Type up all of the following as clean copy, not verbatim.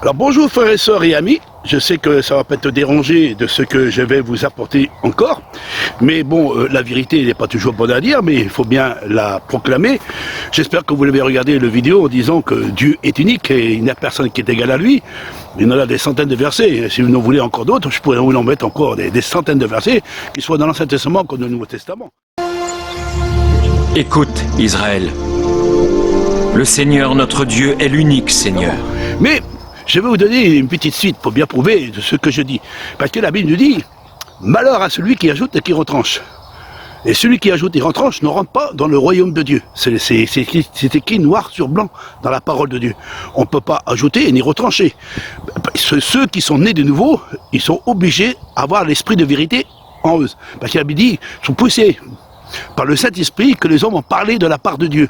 Alors bonjour frères et sœurs et amis, je sais que ça va pas te déranger de ce que je vais vous apporter encore, mais bon, la vérité n'est pas toujours bonne à dire, mais il faut bien la proclamer. J'espère que vous avez regardé la vidéo en disant que Dieu est unique et il n'y a personne qui est égal à lui. Il y en a des centaines de versets, si vous en voulez encore d'autres, je pourrais vous en mettre encore des centaines de versets, qu'ils soient dans l'Ancien Testament comme dans le Nouveau Testament. Écoute, Israël, le Seigneur notre Dieu est l'unique Seigneur. Mais je vais vous donner une petite suite pour bien prouver de ce que je dis. Parce que la Bible nous dit, malheur à celui qui ajoute et qui retranche. Et celui qui ajoute et retranche ne rentre pas dans le royaume de Dieu. C'est écrit noir sur blanc dans la parole de Dieu. On ne peut pas ajouter ni retrancher. Ceux qui sont nés de nouveau, ils sont obligés d'avoir l'esprit de vérité en eux. Parce que la Bible dit, ils sont poussés par le Saint-Esprit que les hommes ont parlé de la part de Dieu.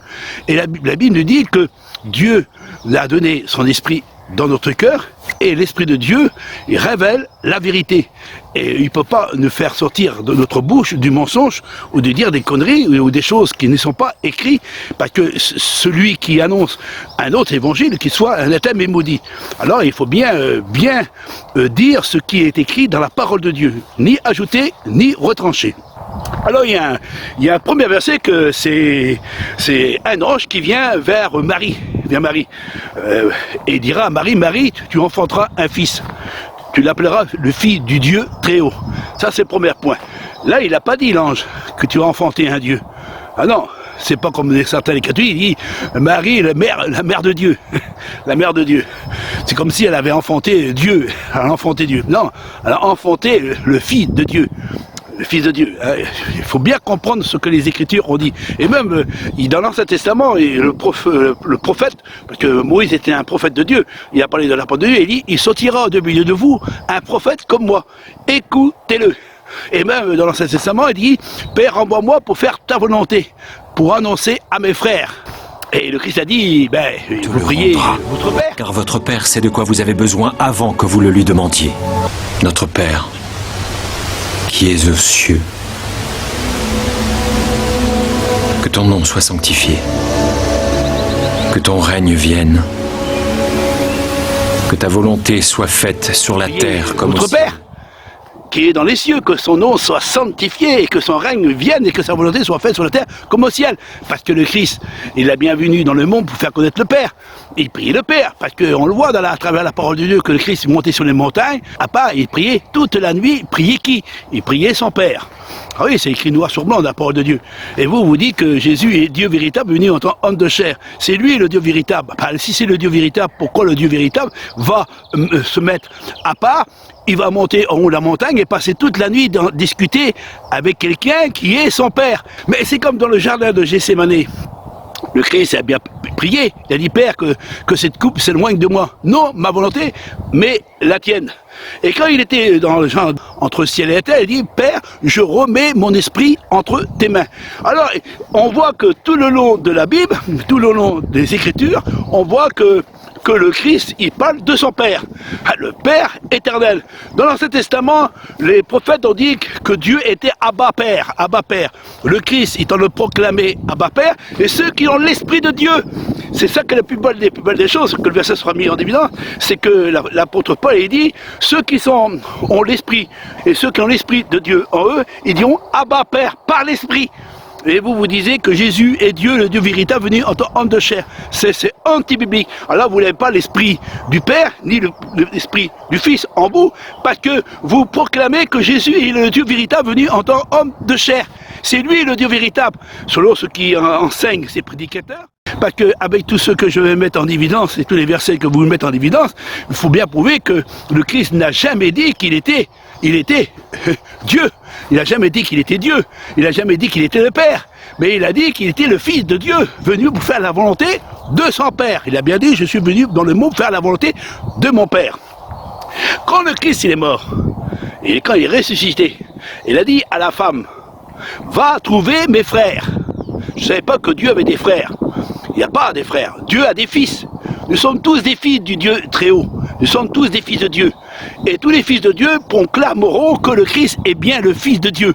Et la Bible nous dit que Dieu a donné son esprit dans notre cœur, et l'Esprit de Dieu, il révèle la vérité. Et il ne peut pas nous faire sortir de notre bouche du mensonge, ou de dire des conneries, ou des choses qui ne sont pas écrites, parce que celui qui annonce un autre évangile, qu'il soit anathème et maudit. Alors il faut bien dire ce qui est écrit dans la parole de Dieu, ni ajouter, ni retrancher. Alors il y a un premier verset que c'est un ange qui vient vers Marie, et dira à Marie, Marie, tu enfanteras un fils. Tu l'appelleras le fils du Dieu très haut. Ça c'est le premier point. Là il n'a pas dit l'ange que tu vas enfanter un Dieu. Ah non, c'est pas comme certains catholiques, il dit Marie, la mère de Dieu. La mère de Dieu. C'est comme si elle avait enfanté Dieu. Elle a enfanté Dieu. Non, elle a enfanté le fils de Dieu. Le Fils de Dieu. Il faut bien comprendre ce que les Écritures ont dit. Et même, dans l'Ancien Testament, et le prophète, parce que Moïse était un prophète de Dieu, il a parlé de la parole de Dieu, il dit, il sortira de milieu de vous un prophète comme moi. Écoutez-le. Et même dans l'Ancien Testament, il dit, Père, envoie-moi pour faire ta volonté, pour annoncer à mes frères. Et le Christ a dit, vous priez votre Père. Car votre Père sait de quoi vous avez besoin avant que vous le lui demandiez. Notre Père, qui es aux cieux, que ton nom soit sanctifié, que ton règne vienne, que ta volonté soit faite sur la terre comme au ciel. Notre Père, qui est dans les cieux, que son nom soit sanctifié, et que son règne vienne, et que sa volonté soit faite sur la terre comme au ciel. Parce que le Christ, il a bien venu dans le monde pour faire connaître le Père. Il priait le Père, parce qu'on le voit à travers la parole de Dieu, que le Christ montait sur les montagnes, à part, il priait toute la nuit, il priait qui? Il priait son Père. Ah oui, c'est écrit noir sur blanc dans la parole de Dieu. Et vous dites que Jésus est Dieu véritable venu en tant qu'homme de chair. C'est lui le Dieu véritable. Si c'est le Dieu véritable, pourquoi le Dieu véritable va se mettre à part? Il va monter en haut de la montagne et passer toute la nuit discuter avec quelqu'un qui est son Père. Mais c'est comme dans le jardin de Gethsémane. Le Christ a bien prié, il a dit Père que cette coupe s'éloigne de moi. Non, ma volonté, mais la tienne. Et quand il était dans le genre entre ciel et terre, il dit Père, je remets mon esprit entre tes mains. Alors, on voit que tout le long de la Bible, tout le long des Écritures, on voit que le Christ, il parle de son Père, le Père éternel. Dans l'Ancien Testament, les prophètes ont dit que Dieu était Abba Père, Abba Père. Le Christ, il en le proclamé Abba Père, et ceux qui ont l'Esprit de Dieu, c'est ça que la plus belle des choses, que le verset sera mis en évidence, c'est que l'apôtre Paul, il dit, ceux qui ont l'Esprit, et ceux qui ont l'Esprit de Dieu en eux, ils diront Abba Père, par l'Esprit. Et vous disiez que Jésus est Dieu, le Dieu véritable, venu en tant qu'homme de chair. C'est anti-biblique. Alors là, vous n'avez pas l'esprit du Père, ni l'esprit du Fils en vous, parce que vous proclamez que Jésus est le Dieu véritable venu en tant qu'homme de chair. C'est lui le Dieu véritable, selon ce qui enseignent ces prédicateurs. Parce qu'avec tout ce que je vais mettre en évidence, et tous les versets que vous mettez en évidence, il faut bien prouver que le Christ n'a jamais dit qu'il était Dieu. Il n'a jamais dit qu'il était Dieu. Il n'a jamais dit qu'il était le Père. Mais il a dit qu'il était le Fils de Dieu, venu pour faire la volonté de son Père. Il a bien dit, je suis venu dans le monde pour faire la volonté de mon Père. Quand le Christ il est mort, et quand il est ressuscité, il a dit à la femme, va trouver mes frères. Je ne savais pas que Dieu avait des frères. Il n'y a pas des frères. Dieu a des fils. Nous sommes tous des fils du Dieu très haut. Nous sommes tous des fils de Dieu. Et tous les fils de Dieu proclameront que le Christ est bien le Fils de Dieu.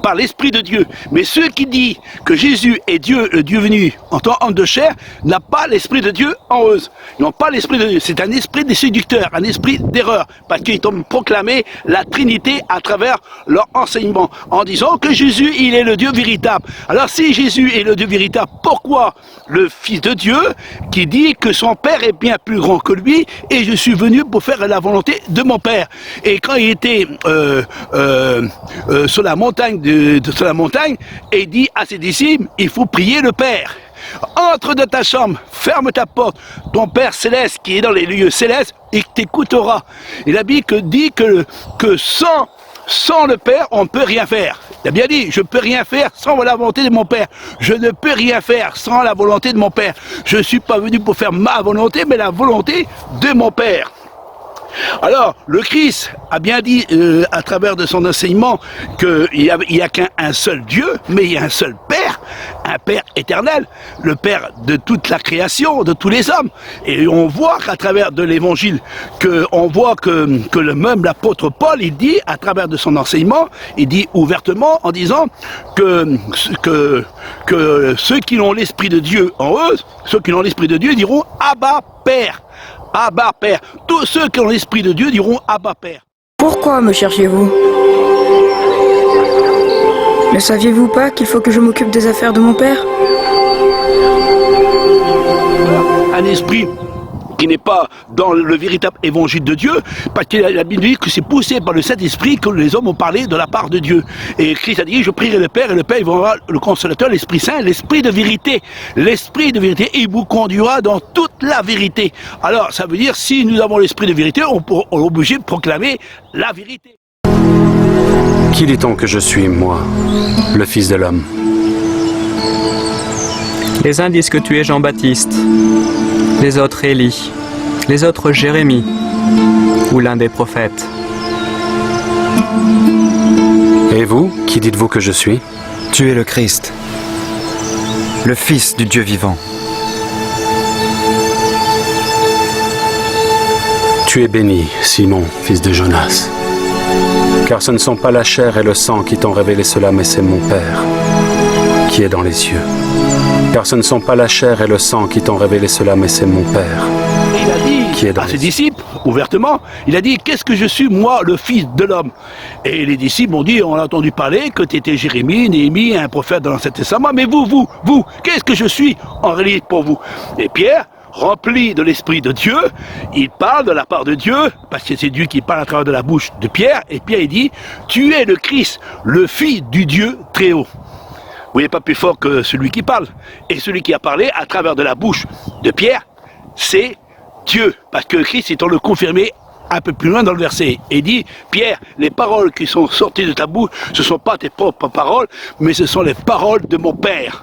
par l'Esprit de Dieu. Mais ceux qui disent que Jésus est Dieu, le Dieu venu en tant qu'homme de chair, n'a pas l'Esprit de Dieu en eux. Ils n'ont pas l'Esprit de Dieu. C'est un esprit des séducteurs, un esprit d'erreur, parce qu'ils ont proclamé la Trinité à travers leur enseignement, en disant que Jésus, il est le Dieu véritable. Alors si Jésus est le Dieu véritable, pourquoi le Fils de Dieu, qui dit que son Père est bien plus grand que lui, et je suis venu pour faire la volonté de mon Père. Et quand il était sur la montagne, sur la montagne, et il dit à ses disciples, il faut prier le Père. Entre dans ta chambre, ferme ta porte, ton Père céleste qui est dans les lieux célestes, il t'écoutera. Il a dit que sans le Père, on ne peut rien faire. Il a bien dit, je ne peux rien faire sans la volonté de mon Père. Je ne peux rien faire sans la volonté de mon Père. Je ne suis pas venu pour faire ma volonté, mais la volonté de mon Père. Alors, le Christ a bien dit à travers de son enseignement qu'il n'y a qu'un seul Dieu, mais il y a un seul Père, un Père éternel, le Père de toute la création, de tous les hommes. Et on voit qu'à travers de l'Évangile, même l'apôtre Paul, il dit, à travers de son enseignement, il dit ouvertement en disant que ceux qui ont l'Esprit de Dieu en eux, ceux qui ont l'Esprit de Dieu diront « Abba, Père ». Abba Père. Tous ceux qui ont l'Esprit de Dieu diront Abba Père. Pourquoi me cherchez-vous? Ne saviez-vous pas qu'il faut que je m'occupe des affaires de mon père? Un esprit qui n'est pas dans le véritable évangile de Dieu, parce que la Bible dit que c'est poussé par le Saint-Esprit que les hommes ont parlé de la part de Dieu. Et Christ a dit, je prierai le Père, et le Père, il va avoir le Consolateur, l'Esprit Saint, l'Esprit de vérité. L'Esprit de vérité, il vous conduira dans toute la vérité. Alors, ça veut dire, si nous avons l'Esprit de vérité, on est obligé de proclamer la vérité. Qui dit-on que je suis, moi, le Fils de l'homme? Les uns disent que tu es Jean-Baptiste, les autres Élie, les autres Jérémie, ou l'un des prophètes. Et vous, qui dites-vous que je suis? Tu es le Christ, le Fils du Dieu vivant. Tu es béni, Simon, fils de Jonas. Car ce ne sont pas la chair et le sang qui t'ont révélé cela, mais c'est mon Père qui est dans les cieux. Car ce ne sont pas la chair et le sang qui t'ont révélé cela, mais c'est mon Père qui est dans les cieux. Il a dit à ses disciples, ouvertement, il a dit, qu'est-ce que je suis, moi, le Fils de l'homme? Et les disciples ont dit, on a entendu parler que tu étais Jérémie, Néhémie, un prophète dans l'Ancien Testament, mais vous, qu'est-ce que je suis en réalité pour vous? Et Pierre, rempli de l'Esprit de Dieu, il parle de la part de Dieu, parce que c'est Dieu qui parle à travers de la bouche de Pierre, et Pierre il dit, tu es le Christ, le Fils du Dieu très haut. Vous n'êtes pas plus fort que celui qui parle. Et celui qui a parlé à travers de la bouche de Pierre, c'est Dieu. Parce que Christ est en le confirmé un peu plus loin dans le verset. Et dit, Pierre, les paroles qui sont sorties de ta bouche, ce ne sont pas tes propres paroles, mais ce sont les paroles de mon Père.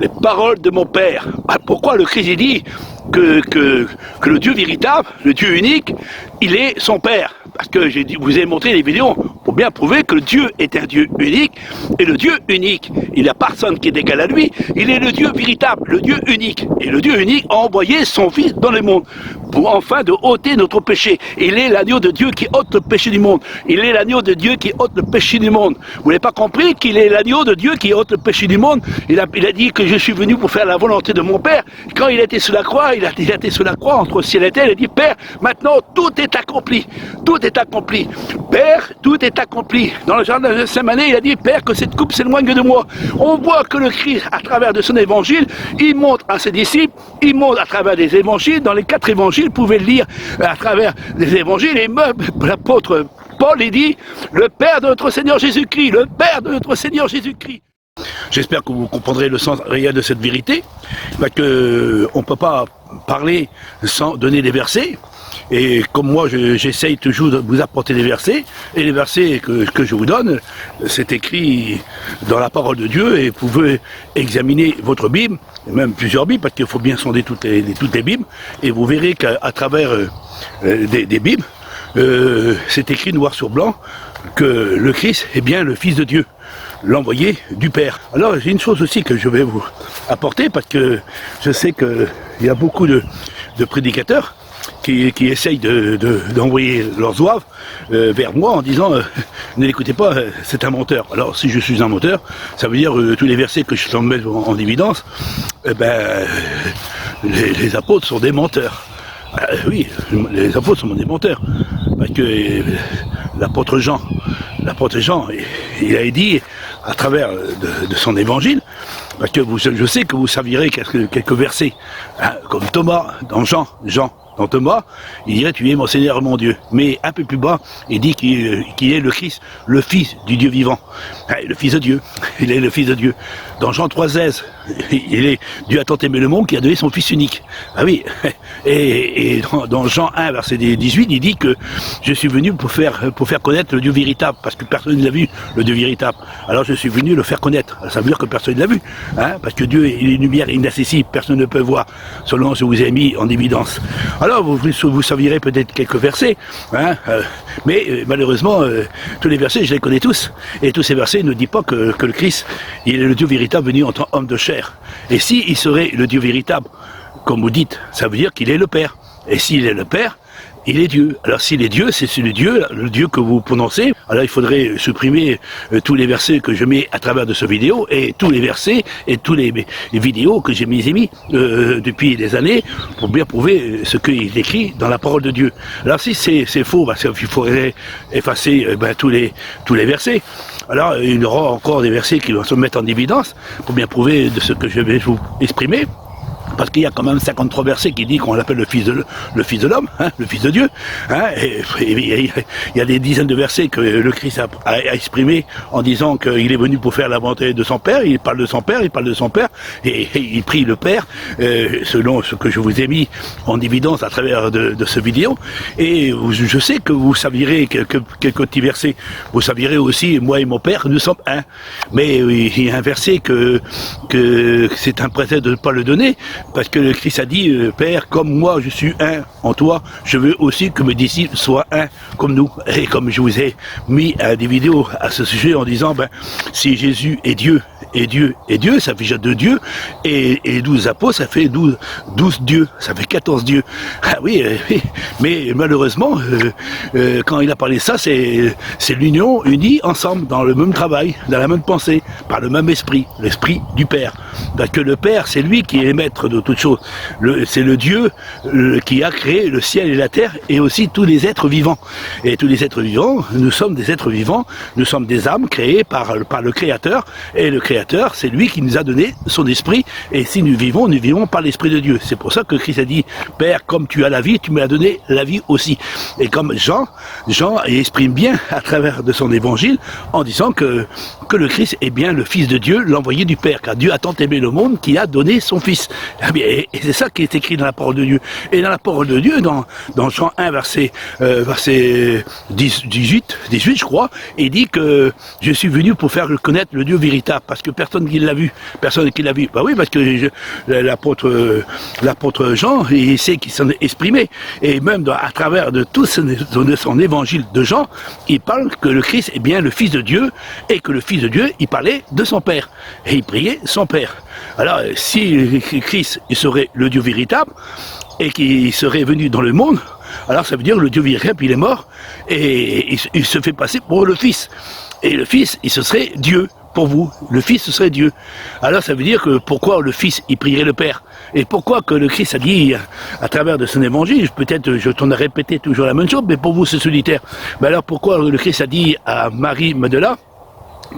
Les paroles de mon Père. Pourquoi le Christ dit que le Dieu véritable, le Dieu unique, il est son Père? Parce que vous ai montré les vidéos pour bien prouver que Dieu est un Dieu unique. Et le Dieu unique, il n'y a personne qui est égal à lui. Il est le Dieu véritable, le Dieu unique. Et le Dieu unique a envoyé son Fils dans le monde pour enfin de ôter notre péché. Il est l'agneau de Dieu qui ôte le péché du monde. Il est l'agneau de Dieu qui ôte le péché du monde. Vous n'avez pas compris qu'il est l'agneau de Dieu qui ôte le péché du monde? Il a dit que je suis venu pour faire la volonté de mon Père. Quand il était sur la croix, il a été sur la croix entre ciel et terre. Il a dit, Père, maintenant tout est accompli. Tout est accompli. Père, tout est accompli. Dans le jardin de Gethsémani, il a dit, Père, que cette coupe s'éloigne de moi. On voit que le Christ, à travers de son évangile, il montre à ses disciples, il montre à travers des évangiles, dans les 4 évangiles, vous pouvez le lire à travers des évangiles, et même l'apôtre Paul, il dit, le Père de notre Seigneur Jésus-Christ, le Père de notre Seigneur Jésus-Christ. J'espère que vous comprendrez le sens réel de cette vérité, parce qu'on ne peut pas parler sans donner des versets. Et comme moi, j'essaye toujours de vous apporter des versets, et les versets que je vous donne, c'est écrit dans la parole de Dieu, et vous pouvez examiner votre Bible, et même plusieurs Bibles, parce qu'il faut bien sonder toutes les Bibles, et vous verrez qu'à travers des Bibles, c'est écrit noir sur blanc que le Christ est bien le Fils de Dieu, l'envoyé du Père. Alors j'ai une chose aussi que je vais vous apporter, parce que je sais qu'il y a beaucoup de prédicateurs qui essayent d'envoyer leurs zouaves vers moi en disant ne l'écoutez pas, c'est un menteur. Alors si je suis un menteur, ça veut dire tous les versets que je suis en mettre en évidence, les apôtres sont des menteurs. Oui, les apôtres sont des menteurs. Parce que l'apôtre Jean, il a dit à travers de son évangile, parce que je sais que vous servirez quelques versets, hein, comme Thomas, dans Jean, dans Thomas, il dirait tu es mon Seigneur mon Dieu. Mais un peu plus bas, il dit qu'il est le Christ, le Fils du Dieu vivant. Le Fils de Dieu, il est le Fils de Dieu. Dans Jean 3,16, il est Dieu a tant aimé le monde qu'il a donné son Fils unique. Ah oui, et dans Jean 1, verset 18, il dit que je suis venu pour faire connaître le Dieu véritable, parce que personne ne l'a vu, le Dieu véritable. Alors je suis venu le faire connaître. Ça veut dire que personne ne l'a vu, hein, parce que Dieu est une lumière inaccessible, personne ne peut voir, selon ce que vous avez mis en évidence. Alors vous servirez peut-être quelques versets, hein, mais malheureusement, tous les versets, je les connais tous, et tous ces versets ne disent pas que le Christ, il est le Dieu véritable venu en tant qu'homme de chair. Et s'il serait le Dieu véritable, comme vous dites, ça veut dire qu'il est le Père. Et s'il est le Père, il est Dieu. Alors s'il est Dieu, c'est le Dieu que vous prononcez. Alors il faudrait supprimer tous les versets que je mets à travers de ce vidéo, et tous les versets et tous les vidéos que j'ai mis depuis des années pour bien prouver ce qu'il écrit dans la parole de Dieu. Alors si c'est faux, il faudrait effacer tous les versets. Alors il y aura encore des versets qui vont se mettre en évidence pour bien prouver de ce que je vais vous exprimer. Parce qu'il y a quand même 53 versets qui disent qu'on l'appelle le fils de l'homme, hein, le fils de Dieu. Hein, et il y a des dizaines de versets que le Christ a exprimés en disant qu'il est venu pour faire la volonté de son Père. Il parle de son Père, et il prie le Père, selon ce que je vous ai mis en évidence à travers de ce vidéo. Et je sais que vous servirez quelques petits versets. Vous servirez aussi, moi et mon Père, nous sommes un. Mais il y a un verset que c'est un prétexte de ne pas le donner, parce que le Christ a dit, Père, comme moi je suis un en toi, je veux aussi que mes disciples soient un comme nous. Et comme je vous ai mis des vidéos à ce sujet en disant, si Jésus est Dieu, et Dieu, ça fait déjà 2 dieux, et 12 apôtres, ça fait 12 dieux, ça fait 14 dieux. Ah oui, mais malheureusement, quand il a parlé de ça, c'est l'union unie ensemble, dans le même travail, dans la même pensée, par le même esprit, l'esprit du Père. Parce que le Père, c'est lui qui est maître de toutes choses. C'est le Dieu qui a créé le ciel et la terre, et aussi tous les êtres vivants. Et tous les êtres vivants, nous sommes des êtres vivants, nous sommes des âmes créées par le Créateur, et le Créateur, c'est lui qui nous a donné son esprit, et si nous vivons par l'esprit de Dieu. C'est pour ça que Christ a dit, Père, comme tu as la vie, tu m'as donné la vie aussi. Et comme Jean exprime bien à travers de son évangile, en disant que le Christ est bien le Fils de Dieu, l'envoyé du Père, car Dieu a tant aimé le monde qu'il a donné son Fils. Et c'est ça qui est écrit dans la parole de Dieu. Et dans la parole de Dieu, dans Jean 1, verset 18, je crois, il dit que je suis venu pour faire connaître le Dieu véritable, parce que personne qui l'a vu. Bah oui, parce que l'apôtre Jean, il sait qu'il s'en est exprimé. Et même à travers de tout son évangile de Jean, il parle que le Christ est bien le Fils de Dieu, et que le Fils de Dieu, il parlait de son Père. Et il priait son Père. Alors, si Christ il serait le Dieu véritable, et qu'il serait venu dans le monde, alors ça veut dire que le Dieu véritable, il est mort, et il se fait passer pour le Fils. Et le Fils, il se serait Dieu. Pour vous, le Fils, ce serait Dieu. Alors ça veut dire que pourquoi le Fils, il prierait le Père? Et pourquoi que le Christ a dit, à travers de son évangile, peut-être je t'en ai répété toujours la même chose, mais pour vous c'est solitaire. Mais alors pourquoi le Christ a dit à Marie Magdala,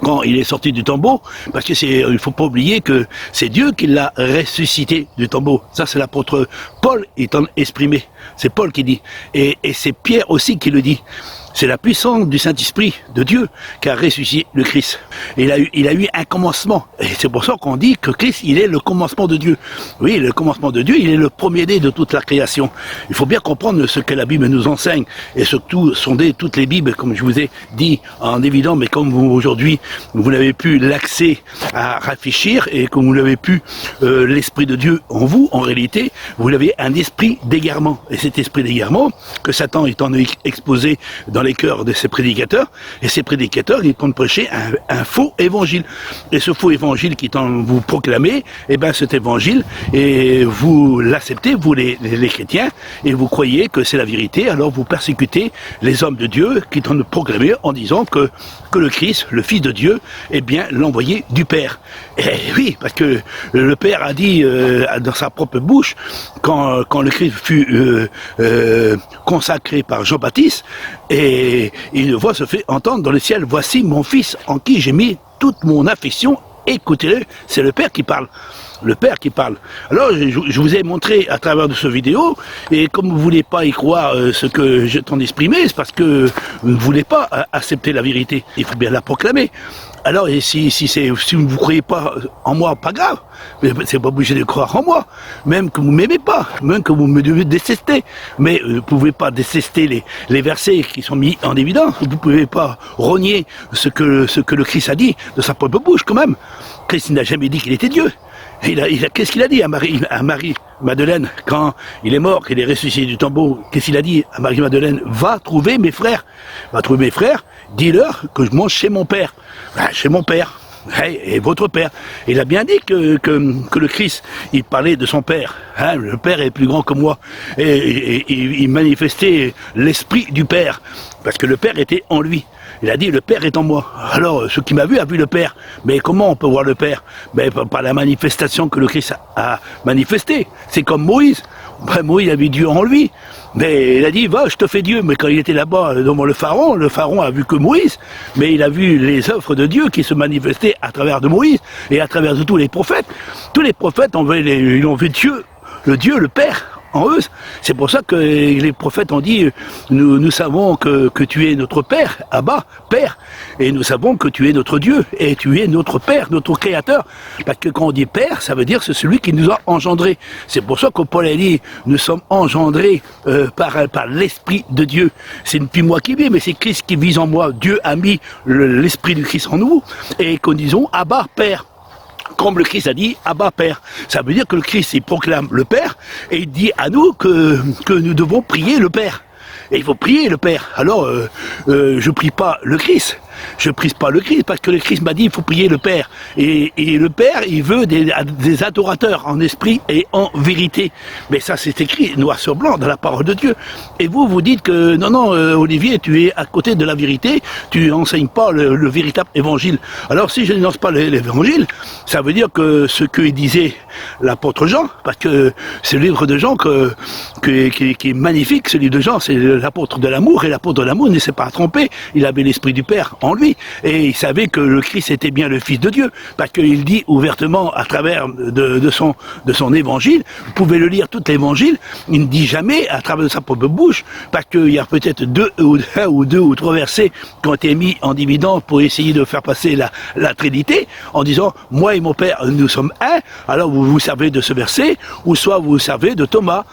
quand il est sorti du tombeau, parce que il faut pas oublier que c'est Dieu qui l'a ressuscité du tombeau. Ça, c'est l'apôtre Paul étant exprimé. C'est Paul qui dit. Et c'est Pierre aussi qui le dit. C'est la puissance du Saint-Esprit de Dieu qui a ressuscité le Christ. Et il a eu un commencement. Et c'est pour ça qu'on dit que Christ, il est le commencement de Dieu. Oui, le commencement de Dieu, il est le premier-né de toute la création. Il faut bien comprendre ce que la Bible nous enseigne. Et surtout, sonder toutes les Bibles, comme je vous ai dit en évident, mais comme aujourd'hui, vous n'avez plus l'accès à réfléchir et que vous n'avez plus l'Esprit de Dieu en vous, en réalité, vous avez un esprit d'égarement. et cet esprit d'égarement que Satan est en exposé dans les cœurs de ses prédicateurs, et ces prédicateurs, ils comptent prêcher un faux évangile. Et ce faux évangile qui vous proclamez, eh ben cet évangile, et vous l'acceptez, vous les chrétiens, et vous croyez que c'est la vérité, alors vous persécutez les hommes de Dieu qui t'ont proclamé en disant que le Christ, le Fils de Dieu, est bien l'envoyé du Père. Et oui, parce que le Père a dit dans sa propre bouche, quand le Christ fut consacré par Jean-Baptiste, et une voix se fait entendre dans le ciel, voici mon Fils en qui j'ai mis toute mon affection, écoutez-le, c'est le Père qui parle. Le Père qui parle. Alors, je vous ai montré à travers de ce vidéo, et comme vous ne voulez pas y croire ce que je t'en exprimé, c'est parce que vous ne voulez pas accepter la vérité. Il faut bien la proclamer. Alors, et si vous ne croyez pas en moi, pas grave. Mais c'est pas obligé de croire en moi. Même que vous m'aimez pas, même que vous me devez détester. Mais vous ne pouvez pas détester les versets qui sont mis en évidence. Vous ne pouvez pas rogner ce que le Christ a dit de sa propre bouche, quand même. Christ n'a jamais dit qu'il était Dieu. Qu'est-ce qu'il a dit à Marie-Madeleine quand il est mort, qu'il est ressuscité du tombeau? Qu'est-ce qu'il a dit à Marie-Madeleine? Va trouver mes frères. Va trouver mes frères, dis-leur que je mange chez mon père. Chez mon père. Et votre père. Il a bien dit que le Christ, il parlait de son père. Le père est plus grand que moi. Et il manifestait l'esprit du père. Parce que le père était en lui. Il a dit, le Père est en moi. Alors, ce qui m'a vu a vu le Père. Mais comment on peut voir le Père? Par la manifestation que le Christ a manifestée. C'est comme Moïse. Moïse avait Dieu en lui. Mais il a dit, va, je te fais Dieu. Mais quand il était là-bas devant le Pharaon a vu que Moïse. Mais il a vu les œuvres de Dieu qui se manifestaient à travers de Moïse et à travers de tous les prophètes. Tous les prophètes ils ont vu Dieu, le Père. En eux, c'est pour ça que les prophètes ont dit, nous savons que tu es notre Père, Abba, Père, et nous savons que tu es notre Dieu, et tu es notre Père, notre Créateur. Parce que quand on dit Père, ça veut dire c'est celui qui nous a engendrés. C'est pour ça que Paul a dit, nous sommes engendrés par l'Esprit de Dieu. C'est plus moi qui vis, mais c'est Christ qui vit en moi. Dieu a mis l'Esprit du Christ en nous, et qu'on disons Abba, Père. Comme le Christ a dit, Abba Père. Ça veut dire que le Christ, il proclame le Père, et il dit à nous que nous devons prier le Père. Et il faut prier le Père. Alors, je prie pas le Christ. Je prie pas le Christ, parce que le Christ m'a dit, il faut prier le Père. Et le Père, il veut des adorateurs en esprit et en vérité. Mais ça, c'est écrit noir sur blanc dans la parole de Dieu. Et vous dites que, non, Olivier, tu es à côté de la vérité, tu enseignes pas le véritable évangile. Alors, si je n'ennonce pas l'évangile, ça veut dire que ce que disait l'apôtre Jean, parce que c'est le livre de Jean qui est magnifique, ce livre de Jean, c'est l'apôtre de l'amour, et l'apôtre de l'amour ne s'est pas trompé, il avait l'esprit du Père en lui, et il savait que le Christ était bien le Fils de Dieu, parce qu'il dit ouvertement à travers de son évangile, vous pouvez le lire tout l'évangile, il ne dit jamais à travers de sa propre bouche, parce qu'il y a peut-être un ou deux ou trois versets qui ont été mis en dividende pour essayer de faire passer la Trinité, en disant, moi et mon Père, nous sommes un, alors vous vous servez de ce verset, ou soit vous vous servez de Thomas,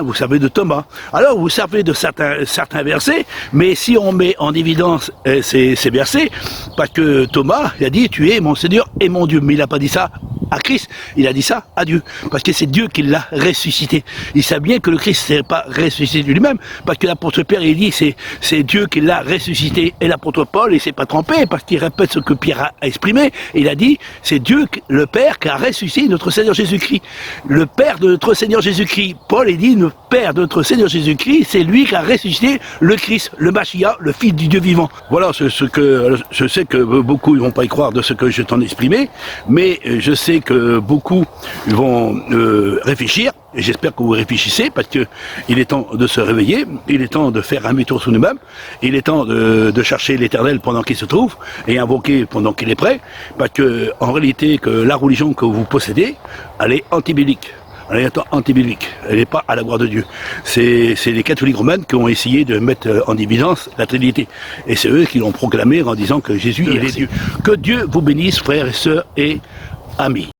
vous servez de Thomas. Alors vous servez de certains versets, mais si on met en évidence ces versets, parce que Thomas, il a dit, tu es mon Seigneur et mon Dieu, mais il n'a pas dit ça à Christ, il a dit ça à Dieu, parce que c'est Dieu qui l'a ressuscité. Il sait bien que le Christ ne s'est pas ressuscité lui-même, parce que l'apôtre Pierre, il dit, c'est Dieu qui l'a ressuscité, et l'apôtre Paul, il s'est pas trompé, parce qu'il répète ce que Pierre a exprimé, et il a dit, c'est Dieu, le Père, qui a ressuscité notre Seigneur Jésus-Christ. Le Père de notre Seigneur Jésus-Christ. Paul, il dit, le Père de notre Seigneur Jésus-Christ, c'est lui qui a ressuscité le Christ, le Machia, le Fils du Dieu vivant. Voilà ce que je sais que beaucoup ne vont pas y croire de ce que je t'en ai exprimé, mais je sais que beaucoup vont réfléchir, et j'espère que vous réfléchissez, parce que il est temps de se réveiller, il est temps de faire un demi-tour sur nous-mêmes, il est temps de chercher l'Éternel pendant qu'il se trouve, et invoquer pendant qu'il est prêt, parce que en réalité, que la religion que vous possédez, elle est antibiblique. Elle est antibiblique, elle n'est pas à la gloire de Dieu. C'est les catholiques romains qui ont essayé de mettre en évidence la Trinité. Et c'est eux qui l'ont proclamé en disant que Jésus, il est Dieu. Que Dieu vous bénisse, frères et sœurs et amis.